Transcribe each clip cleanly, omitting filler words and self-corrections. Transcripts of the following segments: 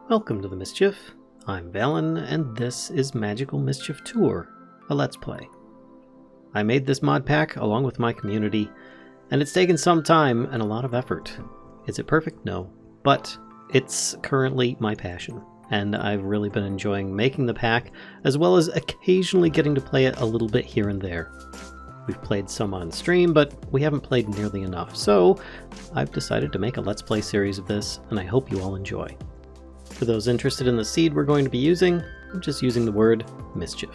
Welcome to the Mischief. I'm Vallen, and this is Magical Mischief Tour, a Let's Play. I made this mod pack along with my community, and it's taken some time and a lot of effort. Is it perfect? No. But it's currently my passion, and I've really been enjoying making the pack, as well as occasionally getting to play it a little bit here and there. We've played some on stream, but we haven't played nearly enough, so I've decided to make a Let's Play series of this, and I hope you all enjoy. For those interested in the seed we're going to be using, I'm just using the word Mischief.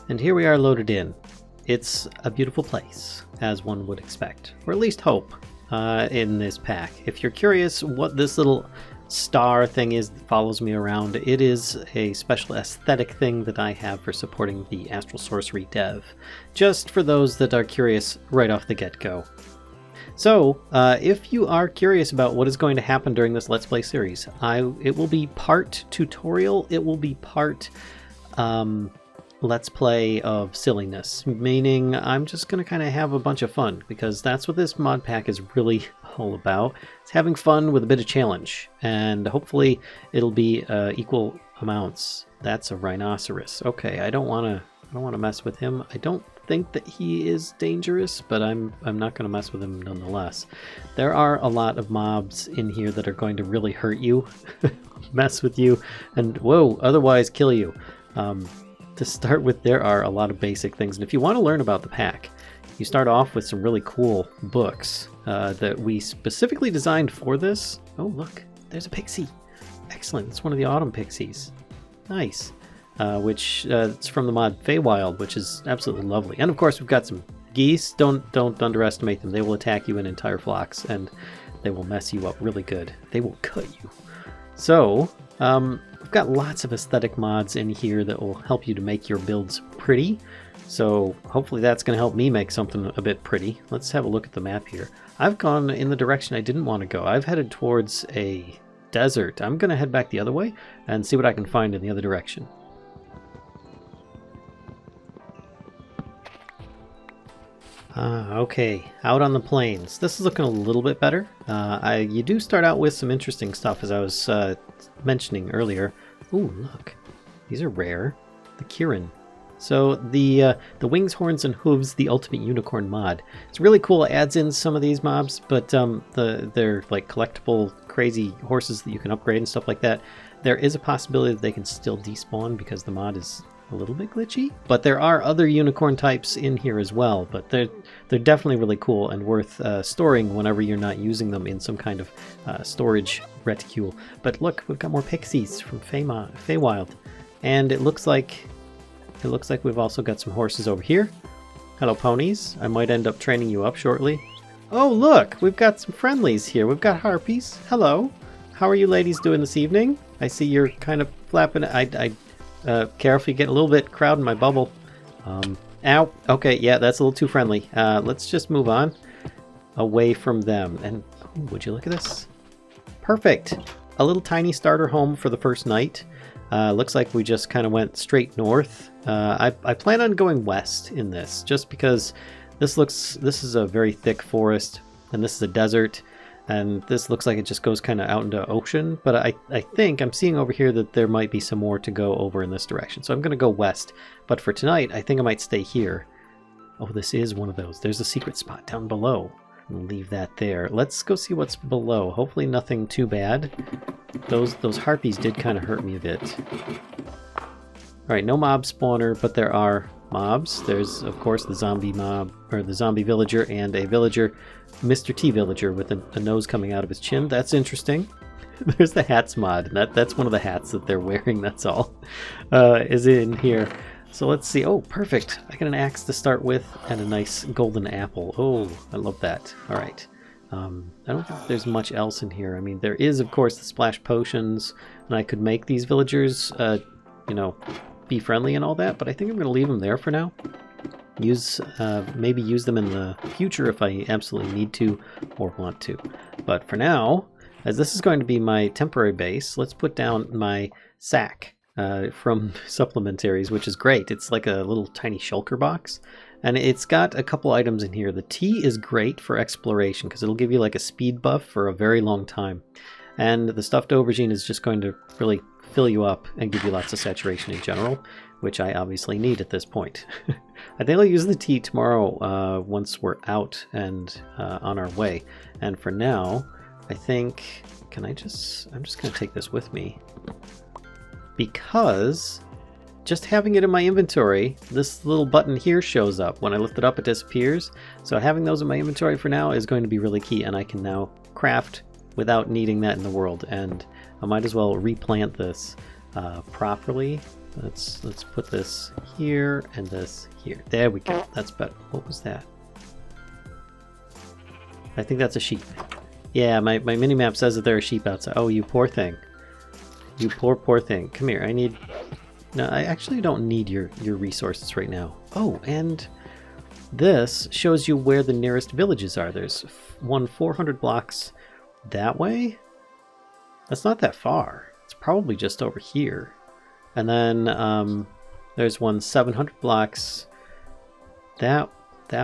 And here we are loaded in. It's a beautiful place, as one would expect, or at least hope, in this pack. If you're curious what this little star thing is that follows me around, it is a special aesthetic thing that I have for supporting the Astral Sorcery dev, just for those that are curious right off the get-go. So, if you are curious about what is going to happen during this Let's Play series, it will be part tutorial, it will be part Let's Play of silliness, meaning I'm just going to kind of have a bunch of fun, because that's what this mod pack is really all about. It's having fun with a bit of challenge, and hopefully it'll be equal amounts. That's a rhinoceros. Okay, I don't want to mess with him. I don't think that he is dangerous, but I'm not going to mess with him nonetheless. There are a lot of mobs in here that are going to really hurt you, mess with you, and whoa, otherwise kill you. To start with, there are a lot of basic things, and if you want to learn about the pack, you start off with some really cool books that we specifically designed for this. Oh look, there's a pixie. Excellent, it's one of the autumn pixies. Nice. Which it's from the mod Feywild, which is absolutely lovely. And of course we've got some geese. Don't underestimate them. They will attack you in entire flocks, and they will mess you up really good. They will cut you. So we've got lots of aesthetic mods in here that will help you to make your builds pretty. So hopefully that's going to help me make something a bit pretty. Let's have a look at the map here. I've gone in the direction I didn't want to go. I've headed towards a desert. I'm going to head back the other way and see what I can find in the other direction. Okay, out on the plains. This is looking a little bit better. You do start out with some interesting stuff, as I was mentioning earlier. Ooh, look. These are rare. The Kirin. So the Wings, Horns, and Hooves, the Ultimate Unicorn mod. It's really cool. It adds in some of these mobs, but they're like collectible, crazy horses that you can upgrade and stuff like that. There is a possibility that they can still despawn because the mod is a little bit glitchy, but there are other unicorn types in here as well, but they're definitely really cool and worth storing whenever you're not using them in some kind of storage reticule. But look, we've got more pixies from Feywild, and it looks like we've also got some horses over here. Hello, ponies. I might end up training you up shortly. Oh, look, we've got some friendlies here. We've got harpies. Hello. How are you ladies doing this evening? I see you're kind of flapping. Careful, you get a little bit crowded in my bubble. Ow. Okay, yeah, that's a little too friendly. Let's just move on away from them. And oh, would you look at this? Perfect. A little tiny starter home for the first night. Looks like we just kind of went straight north. I plan on going west in this, just because this is a very thick forest, and this is a desert. And this looks like it just goes kind of out into ocean, but I think I'm seeing over here that there might be some more to go over in this direction. So I'm going to go west, but for tonight, I think I might stay here. Oh, this is one of those. There's a secret spot down below. I'll leave that there. Let's go see what's below. Hopefully nothing too bad. Those harpies did kind of hurt me a bit. All right, no mob spawner, but there are mobs. There's, of course, the zombie mob, or the zombie villager, and a villager, Mr. T villager, with a nose coming out of his chin. That's interesting. There's the hats mod. That's one of the hats that they're wearing, that's all, is in here. So let's see. Oh, perfect. I got an axe to start with and a nice golden apple. Oh, I love that. All right. I don't think there's much else in here. I mean, there is, of course, the splash potions, and I could make these villagers, you know, be friendly and all that, but I think I'm going to leave them there for now. Maybe use them in the future if I absolutely need to or want to. But for now, as this is going to be my temporary base, let's put down my sack from Supplementaries, which is great. It's like a little tiny shulker box, and it's got a couple items in here. The tea is great for exploration because it'll give you like a speed buff for a very long time. And the stuffed aubergine is just going to really fill you up and give you lots of saturation in general, which I obviously need at this point. I think I'll use the tea tomorrow once we're out and on our way. And for now, I think, I'm just going to take this with me. Because just having it in my inventory, this little button here shows up. When I lift it up, it disappears. So having those in my inventory for now is going to be really key, and I can now craft without needing that in the world. And I might as well replant this properly. Let's put this here and this here. There we go. That's better. What was that? I think that's a sheep. Yeah, my mini-map says that there are sheep outside. Oh, you poor thing. You poor thing. Come here. I need... No, I actually don't need your resources right now. Oh, and this shows you where the nearest villages are. There's one 400 blocks that way. That's not that far. It's probably just over here. And then there's one 700 blocks that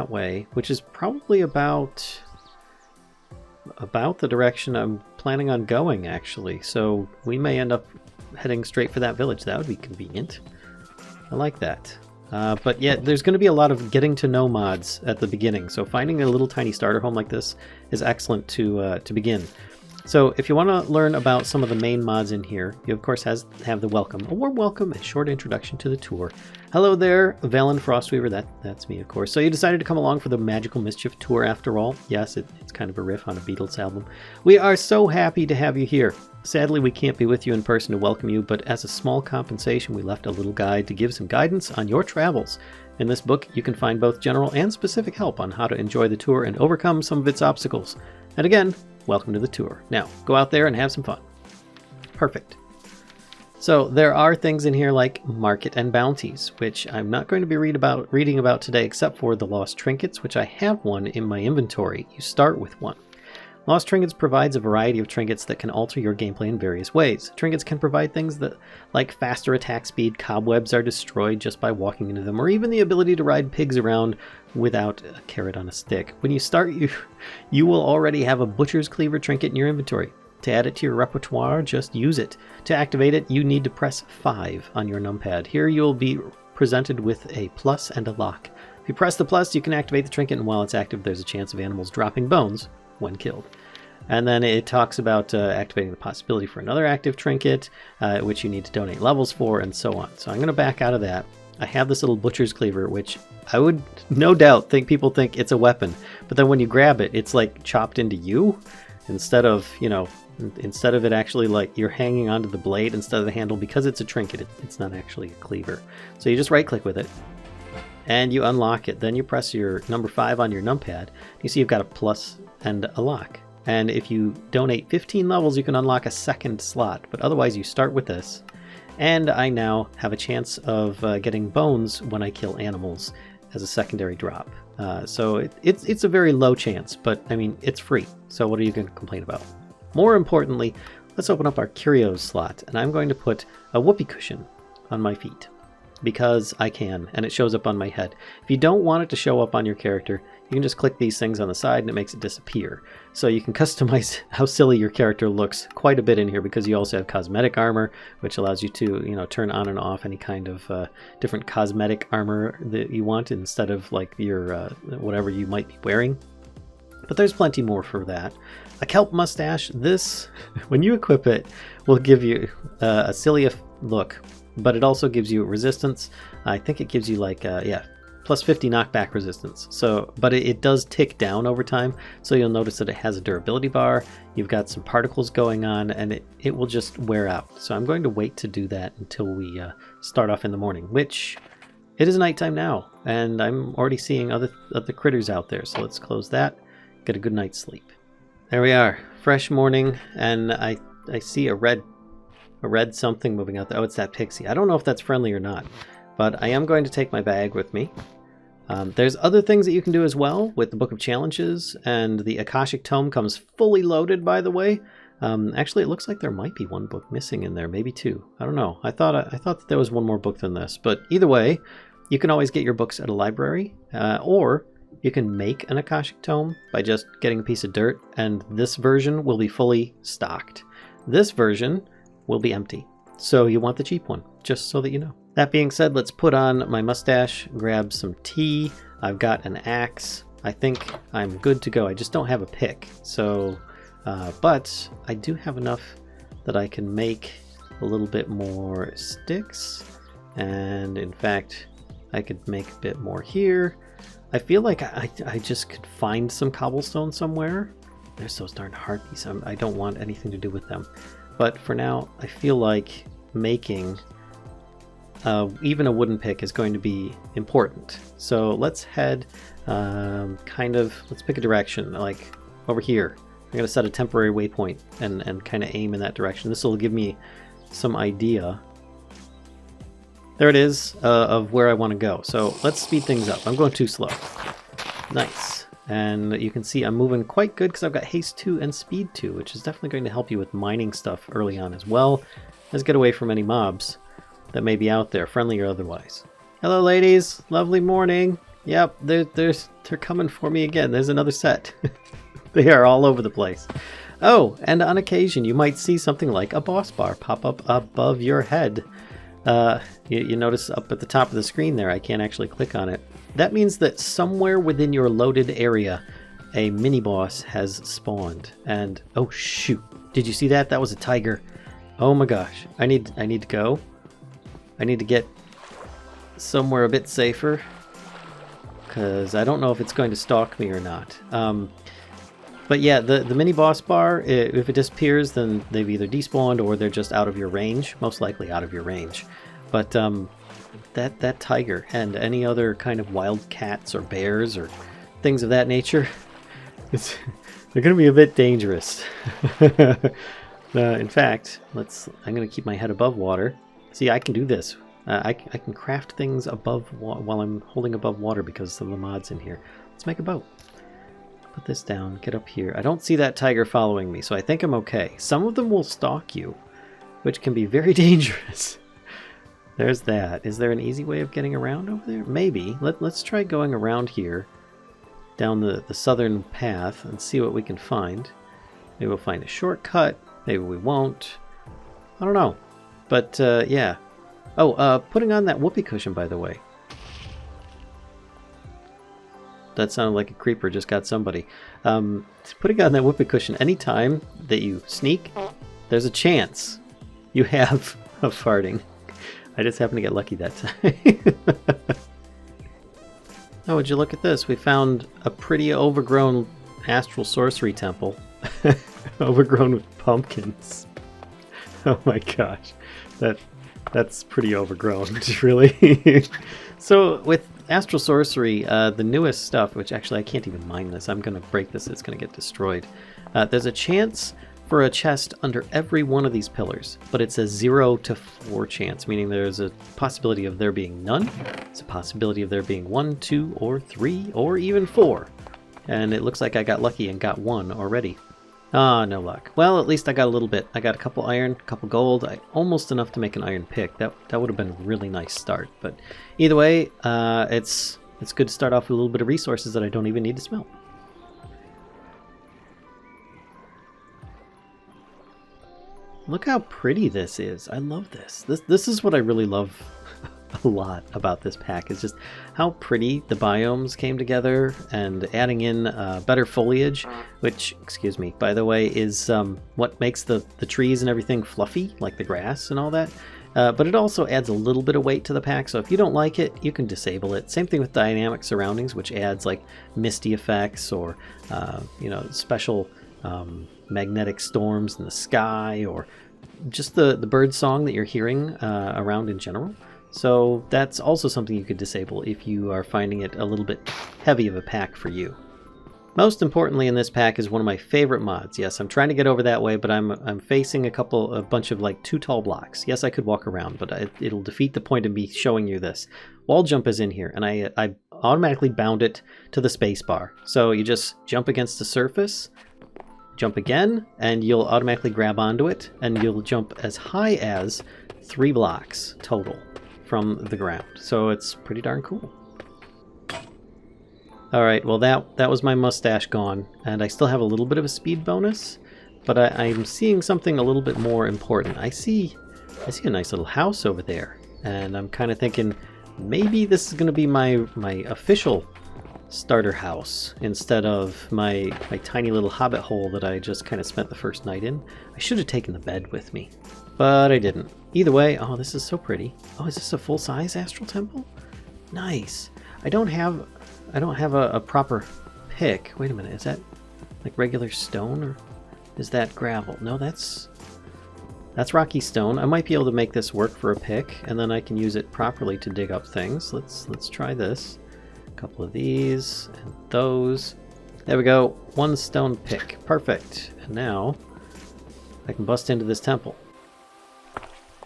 way, which is probably about the direction I'm planning on going, actually. So we may end up heading straight for that village. That would be convenient. I like that. But yeah, there's going to be a lot of getting to know mods at the beginning. So finding a little tiny starter home like this is excellent to begin. So if you want to learn about some of the main mods in here, you of course have the welcome, a warm welcome and short introduction to the tour. Hello there, Vallen Frostweaver, that's me of course. So you decided to come along for the Magical Mischief Tour after all. Yes, it's kind of a riff on a Beatles album. We are so happy to have you here. Sadly, we can't be with you in person to welcome you, but as a small compensation, we left a little guide to give some guidance on your travels. In this book, you can find both general and specific help on how to enjoy the tour and overcome some of its obstacles. And again, welcome to the tour. Now, go out there and have some fun. Perfect. So there are things in here like market and bounties, which I'm not going to be reading about today except for the lost trinkets, which I have one in my inventory. You start with one. Lost Trinkets provides a variety of trinkets that can alter your gameplay in various ways. Trinkets can provide things that, like faster attack speed, cobwebs are destroyed just by walking into them, or even the ability to ride pigs around without a carrot on a stick. When you start, you will already have a Butcher's Cleaver trinket in your inventory. To add it to your repertoire, just use it. To activate it, you need to press 5 on your numpad. Here you'll be presented with a plus and a lock. If you press the plus, you can activate the trinket, and while it's active, there's a chance of animals dropping bones when killed. And then it talks about activating the possibility for another active trinket, which you need to donate levels for, and so on. So I'm going to back out of that. I have this little Butcher's Cleaver, which I would no doubt people think it's a weapon. But then when you grab it, it's like chopped into you instead of, instead of it actually like you're hanging onto the blade instead of the handle. Because it's a trinket, it's not actually a cleaver. So you just right click with it and you unlock it. Then you press your number 5 on your numpad. You see you've got a plus and a lock. And if you donate 15 levels, you can unlock a second slot. But otherwise, you start with this. And I now have a chance of getting bones when I kill animals as a secondary drop. So it's a very low chance, but I mean, it's free. So what are you going to complain about? More importantly, let's open up our curios slot. And I'm going to put a whoopee cushion on my feet. Because I can, and it shows up on my head. If you don't want it to show up on your character, you can just click these things on the side and it makes it disappear. So you can customize how silly your character looks quite a bit in here, because you also have cosmetic armor, which allows you to, turn on and off any kind of different cosmetic armor that you want instead of like your whatever you might be wearing. But there's plenty more for that. A kelp mustache. This, when you equip it, will give you a silly look. But it also gives you resistance. I think it gives you like, plus 50 knockback resistance. So, but it does tick down over time. So you'll notice that it has a durability bar. You've got some particles going on, and it will just wear out. So I'm going to wait to do that until we start off in the morning, which it is nighttime now. And I'm already seeing other critters out there. So let's close that, get a good night's sleep. There we are, fresh morning, and I see a red something moving out there. Oh, it's that pixie. I don't know if that's friendly or not, but I am going to take my bag with me. There's other things that you can do as well with the Book of Challenges, and the Akashic Tome comes fully loaded, by the way. Actually, it looks like there might be one book missing in there, maybe 2. I don't know. I thought that there was one more book than this, but either way, you can always get your books at a library, or you can make an Akashic Tome by just getting a piece of dirt, and this version will be fully stocked. This version will be empty. So you want the cheap one, just so that you know. That being said, let's put on my mustache, grab some tea. I've got an axe. I think I'm good to go. I just don't have a pick. So, but I do have enough that I can make a little bit more sticks. And in fact, I could make a bit more here. I feel like I just could find some cobblestone somewhere. There's those darn harpies. I don't want anything to do with them. But for now, I feel like making even a wooden pick is going to be important. So let's head let's pick a direction, like over here. I'm going to set a temporary waypoint and kind of aim in that direction. This will give me some idea. There it is, of where I want to go. So let's speed things up. I'm going too slow. Nice. And you can see I'm moving quite good because I've got haste 2 and speed 2, which is definitely going to help you with mining stuff early on as well as get away from any mobs that may be out there, friendly or otherwise. Hello ladies, lovely morning. Yep, they're coming for me again. There's another set. They are all over the place. Oh, and on occasion you might see something like a boss bar pop up above your head. You notice up at the top of the screen there, I can't actually click on it. That means that somewhere within your loaded area, a mini-boss has spawned. And, oh shoot, did you see that? That was a tiger. Oh my gosh, I need to go. I need to get somewhere a bit safer, because I don't know if it's going to stalk me or not. But yeah, the mini-boss bar, if it disappears, then they've either despawned or they're just out of your range. Most likely out of your range. But that tiger and any other kind of wild cats or bears or things of that nature, they're going to be a bit dangerous. In fact, I'm going to keep my head above water. See, I can do this. I can craft things above while I'm holding above water because of the mods in here. Let's make a boat. Put this down, get up here. I don't see that tiger following me, so I think I'm okay. Some of them will stalk you, which can be very dangerous. There's that. Is there an easy way of getting around over there? Maybe. Let's try going around here, down the southern path, and see what we can find. Maybe we'll find a shortcut. Maybe we won't. I don't know. But, yeah. Oh, putting on that whoopee cushion, by the way. That sounded like a creeper just got somebody. Putting on that whoopee cushion, anytime that you sneak, there's a chance you have of farting. I just happened to get lucky that time. Oh, would you look at this? We found a pretty overgrown Astral Sorcery temple. Overgrown with pumpkins. Oh my gosh. That's pretty overgrown, really. So with Astral Sorcery, the newest stuff, which actually I can't even mine this. I'm going to break this. It's going to get destroyed. There's a chance for a chest under every one of these pillars, but it's a 0 to 4 chance, meaning there's a possibility of there being none. It's a possibility of there being 1, 2, or 3, or even 4. And it looks like I got lucky and got 1 already. Ah, no luck. Well, at least I got a little bit. I got a couple iron, a couple gold, almost enough to make an iron pick. That would have been a really nice start. But either way, it's good to start off with a little bit of resources that I don't even need to smelt. Look how pretty this is. I love this. This is what I really love a lot about this pack, is just how pretty the biomes came together, and adding in better foliage, which, excuse me, by the way, is what makes the trees and everything fluffy, like the grass and all that. But it also adds a little bit of weight to the pack, so if you don't like it, you can disable it. Same thing with dynamic surroundings, which adds like misty effects or special magnetic storms in the sky, or just the bird song that you're hearing around in general. So that's also something you could disable if you are finding it a little bit heavy of a pack for you. Most importantly in this pack is one of my favorite mods. Yes, I'm trying to get over that way, but I'm facing a bunch of like 2 tall blocks. Yes, I could walk around, but it'll defeat the point of me showing you this. Walljump is in here, and I automatically bound it to the space bar. So you just jump against the surface, jump again, and you'll automatically grab onto it, and you'll jump as high as 3 blocks total from the ground. So it's pretty darn cool. Alright, well that was my mustache gone, and I still have a little bit of a speed bonus, but I'm seeing something a little bit more important. I see a nice little house over there, and I'm kind of thinking maybe this is going to be my official starter house instead of my tiny little hobbit hole that I just kind of spent the first night in. I should have taken the bed with me, but I didn't. Either way, oh, this is so pretty. Oh, is this a full-size astral temple? Nice. I don't have a proper pick. Wait a minute, is that like regular stone or is that gravel? No, that's rocky stone. I might be able to make this work for a pick, and then I can use it properly to dig up things. Let's try this. A couple of these and those. There we go. One stone pick. Perfect. And now I can bust into this temple.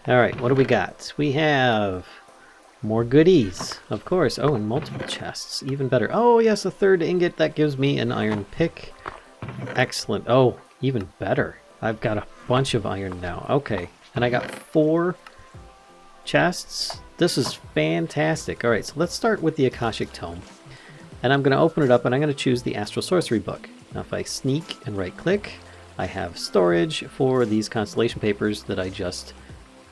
Alright, what do we got? We have more goodies, of course. Oh, and multiple chests. Even better. Oh, yes, a third ingot. That gives me an iron pick. Excellent. Oh, even better. I've got a bunch of iron now. Okay, and I got 4 chests. This is fantastic. Alright, so let's start with the Akashic Tome. And I'm going to open it up and I'm going to choose the Astral Sorcery book. Now if I sneak and right click, I have storage for these constellation papers that I just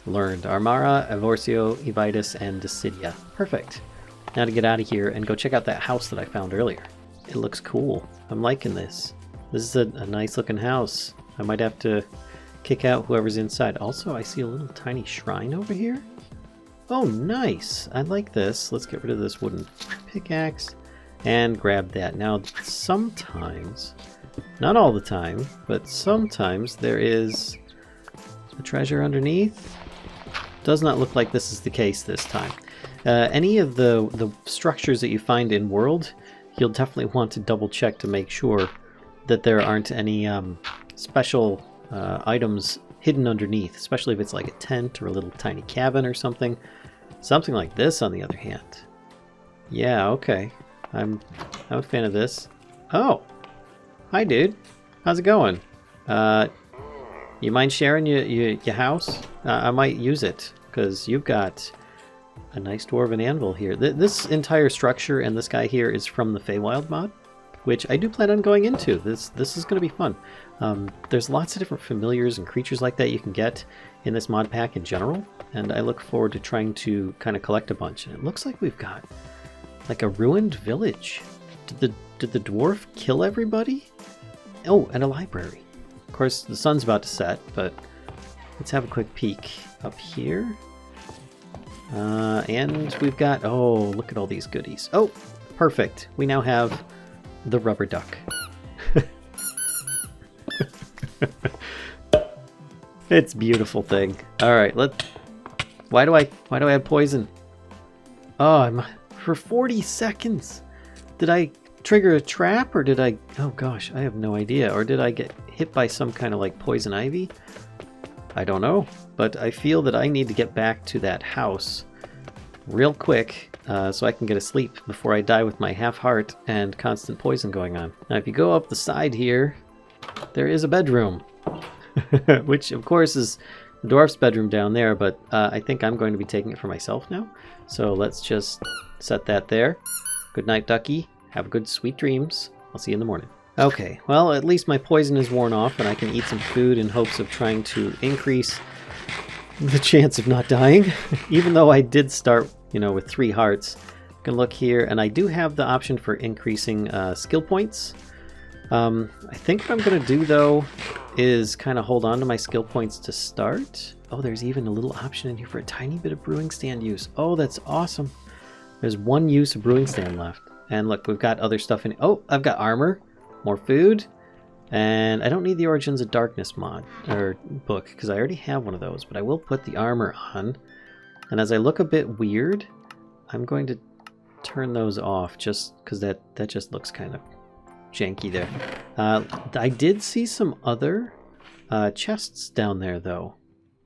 learned. AranaiRa, Avorcio, Evitus, and Decidia. Perfect. Now to get out of here and go check out that house that I found earlier. It looks cool. I'm liking this. This is a nice looking house. I might have to kick out whoever's inside. Also, I see a little tiny shrine over here. Oh, nice. I like this. Let's get rid of this wooden pickaxe and grab that. Now, sometimes, not all the time, but sometimes there is a treasure underneath. Does not look like this is the case this time. Any of the structures that you find in world, you'll definitely want to double check to make sure that there aren't any special items hidden underneath, especially if it's like a tent or a little tiny cabin or something. Something like this, on the other hand. Yeah, okay. I'm a fan of this. Oh! Hi, dude. How's it going? You mind sharing your house? I might use it, because you've got a nice dwarven anvil here. This entire structure and this guy here is from the Feywild mod, which I do plan on going into. This is going to be fun. There's lots of different familiars and creatures like that you can get in this mod pack in general, and I look forward to trying to kind of collect a bunch. And it looks like we've got like a ruined village. Did the dwarf kill everybody? Oh, and a library. Of course, the sun's about to set, but let's have a quick peek up here. And we've got, oh, look at all these goodies. Oh, perfect. We now have the rubber duck. It's a beautiful thing. All right, why do I have poison? Oh, for 40 seconds. Did I trigger a trap, or did I, oh gosh, I have no idea. Or did I get hit by some kind of like poison ivy? I don't know, but I feel that I need to get back to that house real quick so I can get asleep before I die with my half heart and constant poison going on. Now if you go up the side here, there is a bedroom, which of course is the dwarf's bedroom down there, but I think I'm going to be taking it for myself now. So let's just set that there. Good night, ducky. Have good sweet dreams. I'll see you in the morning. Okay, well, at least my poison is worn off and I can eat some food in hopes of trying to increase the chance of not dying. Even though I did start, with 3 hearts. You can look here, and I do have the option for increasing skill points. I think what I'm going to do, though, is kind of hold on to my skill points to start. Oh, there's even a little option in here for a tiny bit of brewing stand use. Oh, that's awesome. There's 1 use of brewing stand left. And look, we've got other stuff in. Oh, I've got armor, more food, and I don't need the Origins of Darkness mod or book because I already have one of those, but I will put the armor on. And as I look a bit weird, I'm going to turn those off just because that just looks kind of janky there. I did see some other chests down there though.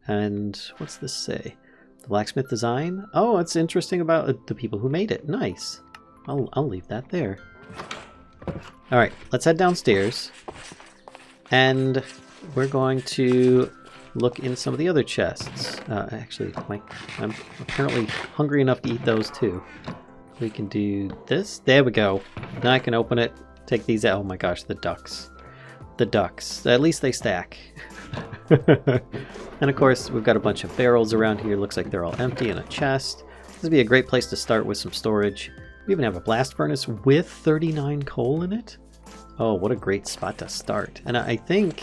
And what's this say? The blacksmith design? Oh, it's interesting about the people who made it. Nice. I'll leave that there. Alright, let's head downstairs. And we're going to look in some of the other chests. Actually, I'm apparently hungry enough to eat those too. We can do this. There we go. Now I can open it, take these out. Oh my gosh, the ducks. the ducks. At least they stack. And of course, we've got a bunch of barrels around here. Looks like they're all empty, and a chest. This would be a great place to start with some storage. We even have a blast furnace with 39 coal in it. Oh, what a great spot to start. And I think,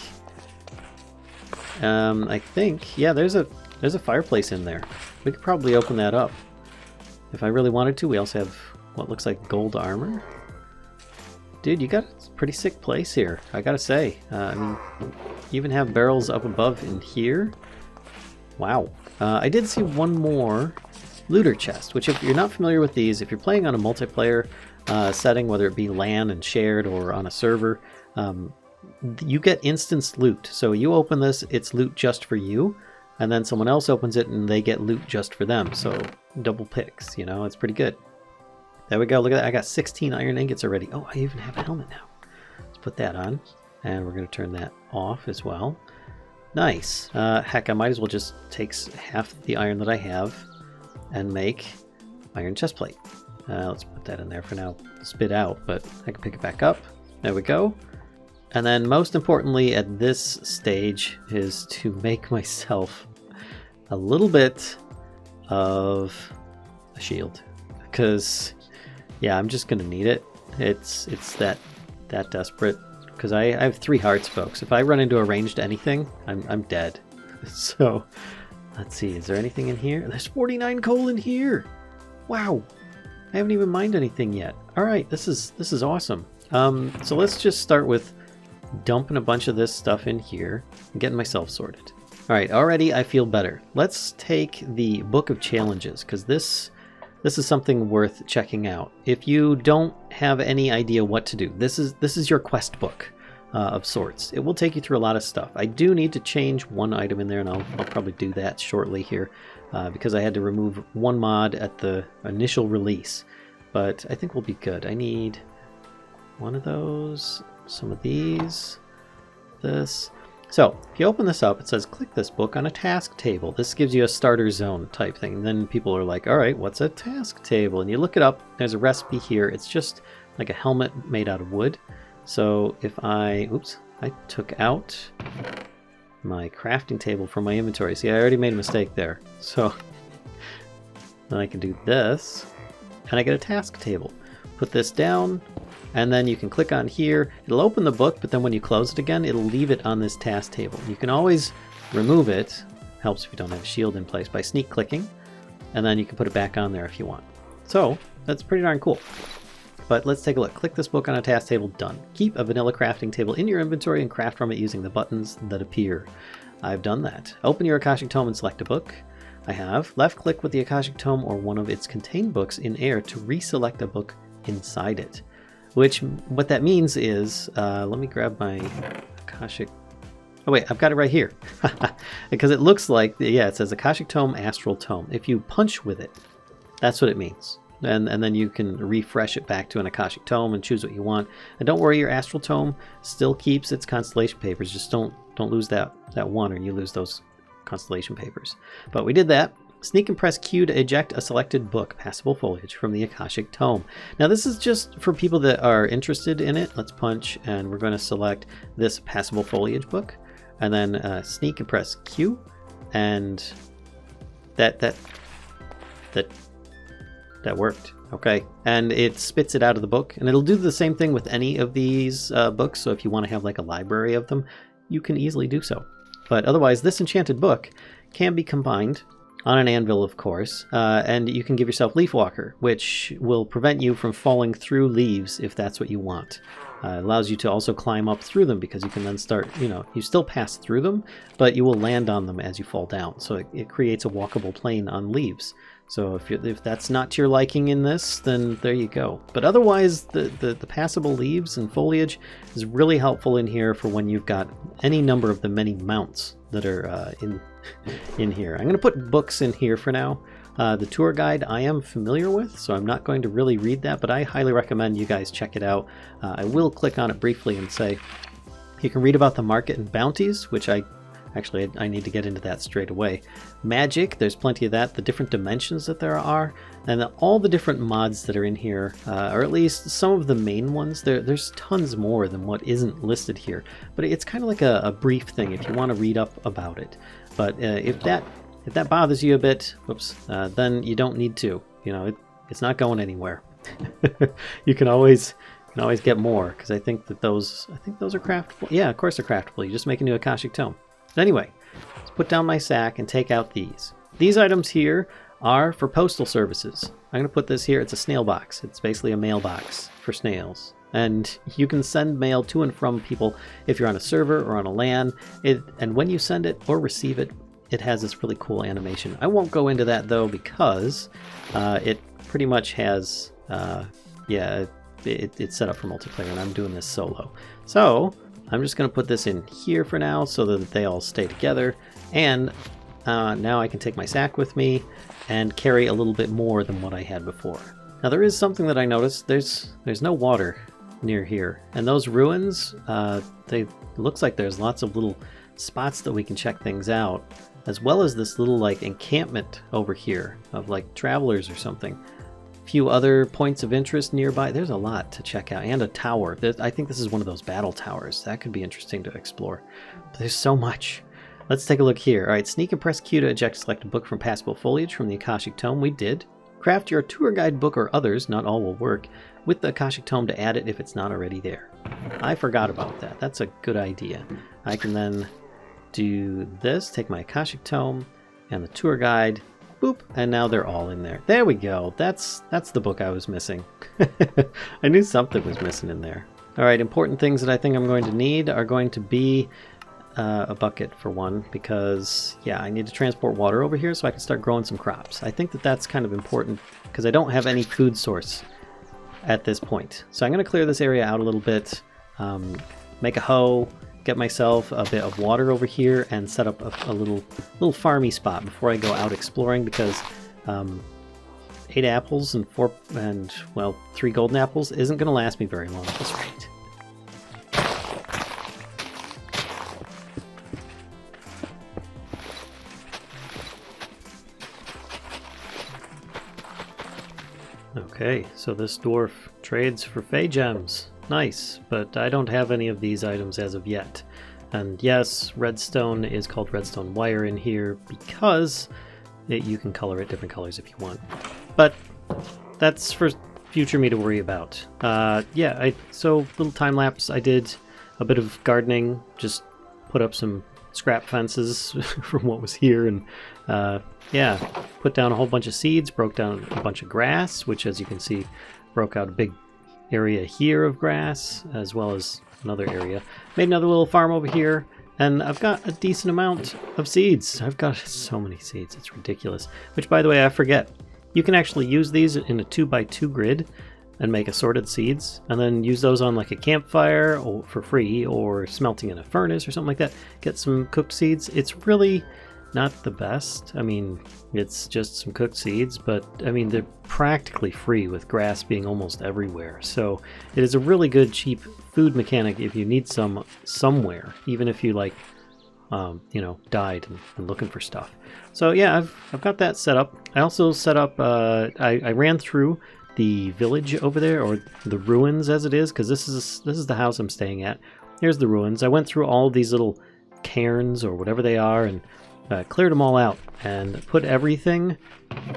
yeah, there's a fireplace in there. We could probably open that up if I really wanted to. We also have what looks like gold armor. Dude, you got a pretty sick place here, I gotta say. I mean, you even have barrels up above in here. Wow. I did see one more Lootr chest, which if you're not familiar with these, if you're playing on a multiplayer setting, whether it be LAN and shared or on a server, you get instance loot. So you open this, it's loot just for you, and then someone else opens it and they get loot just for them. So double picks, you know, it's pretty good. There we go, look at that, I got 16 iron ingots already. Oh, I even have a helmet now. Let's put that on, and we're going to turn that off as well. Nice. Heck, I might as well just take half the iron that I have and make iron chestplate. Let's put that in there for now. Spit out, but I can pick it back up. There we go. And then most importantly at this stage is to make myself a little bit of a shield, because yeah, I'm just gonna need it. It's that desperate, because I have 3 hearts, folks. If I run into a ranged anything, I'm dead. So let's see, is there anything in here? There's 49 coal in here. Wow, I haven't even mined anything yet. All right, this is awesome. So let's just start with dumping a bunch of this stuff in here and getting myself sorted. All right, already I feel better. Let's take the Book of Challenges, because this is something worth checking out. If you don't have any idea what to do, this is your quest book of sorts. It will take you through a lot of stuff. I do need to change one item in there, and I'll probably do that shortly here, because I had to remove one mod at the initial release. But I think we'll be good. I need one of those, some of these, this. So if you open this up, it says click this book on a task table. This gives you a starter zone type thing. And then people are like, all right, what's a task table? And you look it up, there's a recipe here. It's just like a helmet made out of wood. So if I took out my crafting table from my inventory. See, I already made a mistake there. So then I can do this, and I get a task table. Put this down, and then you can click on here. It'll open the book, but then when you close it again, it'll leave it on this task table. You can always remove it. Helps if you don't have a shield in place, by sneak clicking, and then you can put it back on there if you want. So that's pretty darn cool. But let's take a look. Click this book on a task table, done. Keep a vanilla crafting table in your inventory and craft from it using the buttons that appear. I've done that. Open your Akashic Tome and select a book. I have. Left click with the Akashic Tome or one of its contained books in air to reselect a book inside it. What that means is, let me grab my Akashic. Oh wait, I've got it right here. Because it looks like, yeah, it says Akashic Tome, Astral Tome. If you punch with it, that's what it means. And then you can refresh it back to an Akashic Tome and choose what you want. And don't worry, your Astral Tome still keeps its constellation papers. Just don't lose that one, or you lose those constellation papers. But we did that. Sneak and press Q to eject a selected book, Passable Foliage, from the Akashic Tome. Now this is just for people that are interested in it. Let's punch, and we're going to select this Passable Foliage book, and then sneak and press Q, and that worked. Okay, and it spits it out of the book, and it'll do the same thing with any of these books. So if you want to have like a library of them, you can easily do so. But otherwise, this enchanted book can be combined on an anvil, of course, and you can give yourself Leaf Walker, which will prevent you from falling through leaves if that's what you want. It allows you to also climb up through them, because you can then start, you still pass through them, but you will land on them as you fall down. So it creates a walkable plane on leaves. So if that's not to your liking in this, then there you go. But otherwise, the passable leaves and foliage is really helpful in here for when you've got any number of the many mounts that are in here. I'm going to put books in here for now. The tour guide I am familiar with, so I'm not going to really read that, but I highly recommend you guys check it out. I will click on it briefly and say you can read about the market and bounties, which I Actually, I need to get into that straight away. Magic, there's plenty of that. The different dimensions that there are, and all the different mods that are in here, or at least some of the main ones. There's tons more than what isn't listed here, but it's kind of like a brief thing if you want to read up about it. But if that bothers you a bit, whoops, then you don't need to. You know, it's not going anywhere. You can always get more, because I think those are craftable. Yeah, of course they're craftable. You just make a new Akashic Tome. But anyway, let's put down my sack and take out these. These items here are for postal services. I'm going to put this here. It's a snail box. It's basically a mailbox for snails. And you can send mail to and from people if you're on a server or on a LAN. And when you send it or receive it, it has this really cool animation. I won't go into that though, because it pretty much has, it's set up for multiplayer, and I'm doing this solo. So I'm just going to put this in here for now so that they all stay together. And now I can take my sack with me and carry a little bit more than what I had before. Now there is something that I noticed. There's no water near here, and those ruins, looks like there's lots of little spots that we can check things out, as well as this little like encampment over here of like travelers or something. A few other points of interest nearby. There's a lot to check out, and a tower. I think this is one of those battle towers. That could be interesting to explore. But there's so much. Let's take a look here. All right, sneak and press Q to eject select a book from passable foliage from the Akashic Tome. We did. Craft your tour guide book or others, not all will work, with the Akashic Tome to add it if it's not already there. I forgot about that. That's a good idea. I can then do this, take my Akashic Tome and the tour guide, boop, and now they're all in there. There we go. That's the book I was missing. I knew something was missing in there. All right, important things that I think I'm going to need are going to be a bucket for one, because yeah, I need to transport water over here so I can start growing some crops. I think that's kind of important because I don't have any food source at this point. So I'm going to clear this area out a little bit, make a hoe, get myself a bit of water over here, and set up a little farmy spot before I go out exploring, because 8 apples and 3 golden apples isn't going to last me very long at this rate. Okay, so this dwarf trades for fey gems. Nice, but I don't have any of these items as of yet. And yes, redstone is called redstone wire in here because you can color it different colors if you want. But that's for future me to worry about. So little time lapse, I did a bit of gardening, just put up some scrap fences from what was here, and put down a whole bunch of seeds, broke down a bunch of grass, which as you can see broke out a big area here of grass, as well as another area. Made another little farm over here, and I've got a decent amount of seeds. I've got so many seeds, it's ridiculous. Which, by the way, I forget. You can actually use these in a 2x2 grid and make assorted seeds, and then use those on like a campfire or for free, or smelting in a furnace or something like that. Get some cooked seeds. It's really not the best. I mean, it's just some cooked seeds, but I mean, they're practically free with grass being almost everywhere. So it is a really good cheap food mechanic if you need some somewhere, even if you like, died and looking for stuff. So yeah, I've got that set up. I also set up, I ran through the village over there, or the ruins as it is, because this is the house I'm staying at. Here's the ruins. I went through all of these little cairns or whatever they are, and cleared them all out and put everything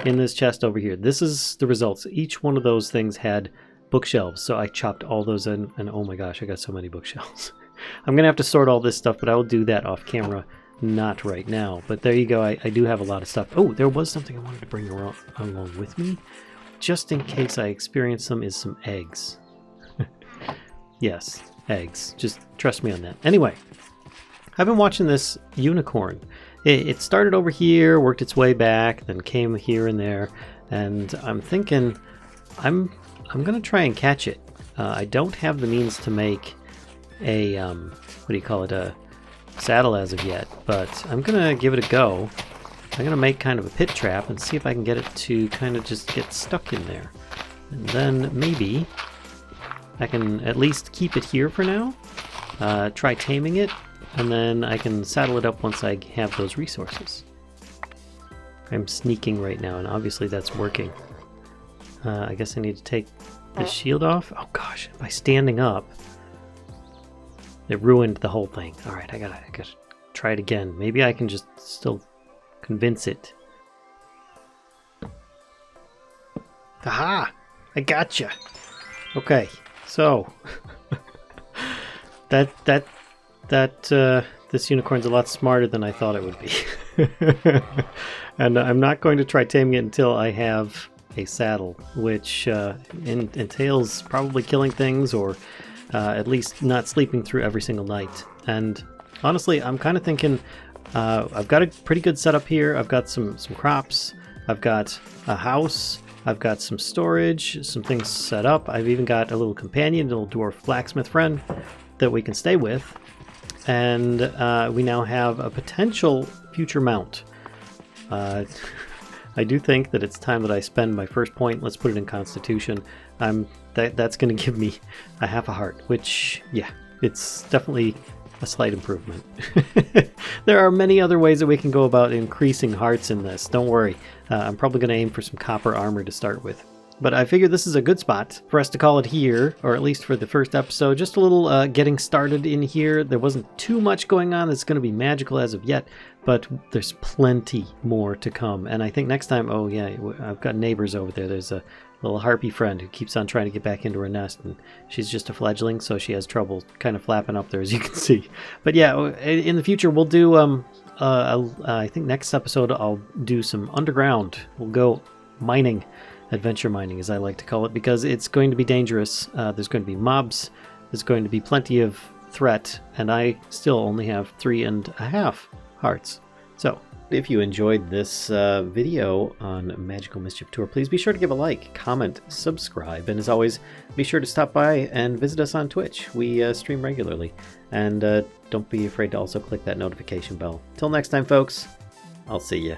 in this chest over here. This is the results. Each one of those things had bookshelves, so I chopped all those in, and oh my gosh, I got so many bookshelves. I'm gonna have to sort all this stuff, but I will do that off camera, not right now. But there you go. I do have a lot of stuff. Oh, there was something I wanted to bring along with me, just in case I experience them, is some eggs. Yes, eggs. Just trust me on that. Anyway, I've been watching this unicorn. It started over here, worked its way back, then came here and there, and I'm thinking I'm gonna try and catch it. I don't have the means to make a a saddle as of yet, but I'm gonna give it a go. I'm gonna make kind of a pit trap and see if I can get it to kind of just get stuck in there, and then maybe I can at least keep it here for now. Try taming it, and then I can saddle it up once I have those resources. I'm sneaking right now, and obviously that's working. I guess I need to take the shield off. Oh gosh, by standing up, it ruined the whole thing. All right, I gotta try it again. Maybe I can just still convince it. Aha! I gotcha. Okay, so this unicorn's a lot smarter than I thought it would be. And I'm not going to try taming it until I have a saddle, which entails probably killing things, or at least not sleeping through every single night. And honestly, I'm kind of thinking I've got a pretty good setup here. I've got some crops, I've got a house, I've got some storage, some things set up. I've even got a little companion, a little dwarf blacksmith friend that we can stay with. And we now have a potential future mount. I do think that it's time that I spend my first point. Let's put it in Constitution. That's going to give me a half a heart, which, yeah, it's definitely a slight improvement. There are many other ways that we can go about increasing hearts in this. Don't worry. I'm probably going to aim for some copper armor to start with. But I figure this is a good spot for us to call it here, or at least for the first episode. Just a little getting started in here. There wasn't too much going on that's going to be magical as of yet, but there's plenty more to come. And I think next time, oh yeah, I've got neighbors over there. There's a little harpy friend who keeps on trying to get back into her nest, and she's just a fledgling, so she has trouble kind of flapping up there, as you can see. But yeah, in the future we'll do, I think next episode I'll do some underground. We'll go mining. Adventure mining, as I like to call it, because it's going to be dangerous. There's going to be mobs, there's going to be plenty of threat, and I still only have 3.5 hearts. So, if you enjoyed this video on Magical Mischief Tour, please be sure to give a like, comment, subscribe, and as always, be sure to stop by and visit us on Twitch. We stream regularly, and don't be afraid to also click that notification bell. Till next time, folks, I'll see ya.